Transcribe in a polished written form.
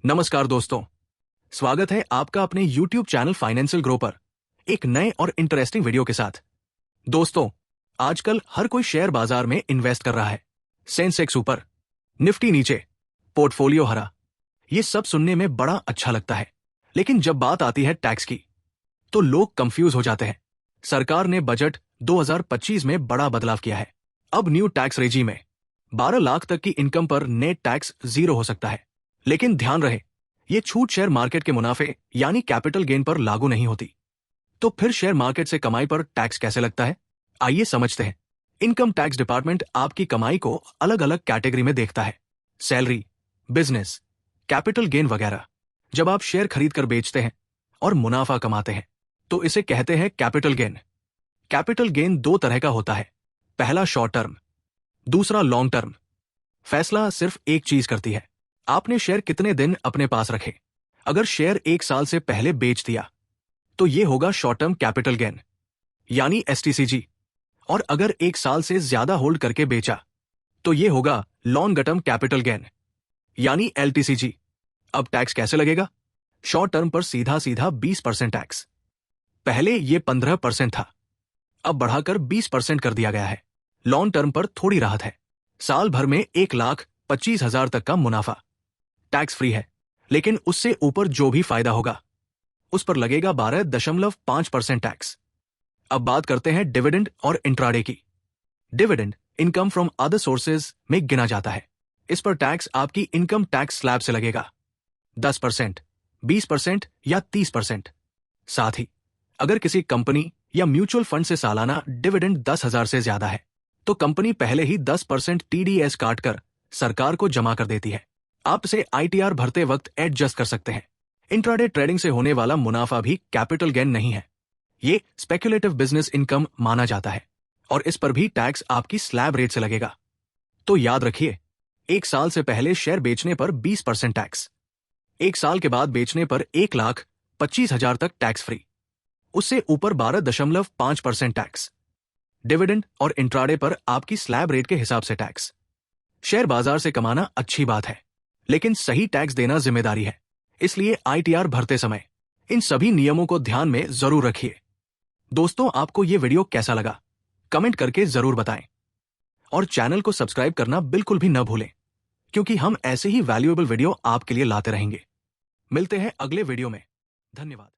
नमस्कार दोस्तों, स्वागत है आपका अपने YouTube चैनल फाइनेंशियल ग्रो पर एक नए और इंटरेस्टिंग वीडियो के साथ। दोस्तों, आजकल हर कोई शेयर बाजार में इन्वेस्ट कर रहा है। सेंसेक्स ऊपर, निफ्टी नीचे, पोर्टफोलियो हरा। ये सब सुनने में बड़ा अच्छा लगता है, लेकिन जब बात आती है टैक्स की तो लोग कंफ्यूज हो जाते हैं। सरकार ने बजट 2025 में बड़ा बदलाव किया है। अब न्यू टैक्स रेजीम में 12 लाख तक की इनकम पर नेट टैक्स 0 हो सकता है। लेकिन ध्यान रहे, ये छूट शेयर मार्केट के मुनाफे यानी कैपिटल गेन पर लागू नहीं होती। तो फिर शेयर मार्केट से कमाई पर टैक्स कैसे लगता है, आइए समझते हैं। इनकम टैक्स डिपार्टमेंट आपकी कमाई को अलग अलग कैटेगरी में देखता है। सैलरी, बिजनेस, कैपिटल गेन वगैरह। जब आप शेयर खरीद कर बेचते हैं और मुनाफा कमाते हैं तो इसे कहते हैं कैपिटल गेन। कैपिटल गेन दो तरह का होता है, पहला शॉर्ट टर्म, दूसरा लॉन्ग टर्म। फैसला सिर्फ एक चीज करती है, आपने शेयर कितने दिन अपने पास रखे। अगर शेयर 1 साल से पहले बेच दिया तो यह होगा शॉर्ट टर्म कैपिटल गेन यानी एसटीसीजी, और अगर 1 साल से ज्यादा होल्ड करके बेचा तो यह होगा लॉन्ग टर्म कैपिटल गेन यानी एलटीसीजी। अब टैक्स कैसे लगेगा? शॉर्ट टर्म पर सीधा सीधा 20% टैक्स। पहले यह 15% था, अब बढ़ाकर 20% कर दिया गया है। लॉन्ग टर्म पर थोड़ी राहत है, साल भर में 1,25,000 तक का मुनाफा टैक्स फ्री है, लेकिन उससे ऊपर जो भी फायदा होगा उस पर लगेगा 12.5% टैक्स। अब बात करते हैं डिविडेंड और इंट्राडे की। Dividend income from other sources में गिना जाता है। इस पर टैक्स आपकी इनकम टैक्स स्लैब से लगेगा, 10%, 20% या 30%। साथ ही अगर किसी कंपनी या म्यूचुअल फंड से सालाना डिविडेंड 10,000 से ज्यादा है तो कंपनी पहले ही 10% टीडीएस काटकर सरकार को जमा कर देती है। आप इसे आईटीआर भरते वक्त एडजस्ट कर सकते हैं। इंट्राडे ट्रेडिंग से होने वाला मुनाफा भी कैपिटल गेन नहीं है, ये स्पेक्युलेटिव बिजनेस इनकम माना जाता है और इस पर भी टैक्स आपकी स्लैब रेट से लगेगा। तो याद रखिए, 1 साल से पहले शेयर बेचने पर 20% टैक्स, 1 साल के बाद बेचने पर 1,25,000 तक टैक्स फ्री, उससे ऊपर 12.5% टैक्स। डिविडेंड और इंट्राडे पर आपकी स्लैब रेट के हिसाब से टैक्स। शेयर बाजार से कमाना अच्छी बात है, लेकिन सही टैक्स देना जिम्मेदारी है। इसलिए आईटीआर भरते समय इन सभी नियमों को ध्यान में जरूर रखिए। दोस्तों, आपको यह वीडियो कैसा लगा कमेंट करके जरूर बताएं और चैनल को सब्सक्राइब करना बिल्कुल भी न भूलें, क्योंकि हम ऐसे ही वैल्यूएबल वीडियो आपके लिए लाते रहेंगे। मिलते हैं अगले वीडियो में। धन्यवाद।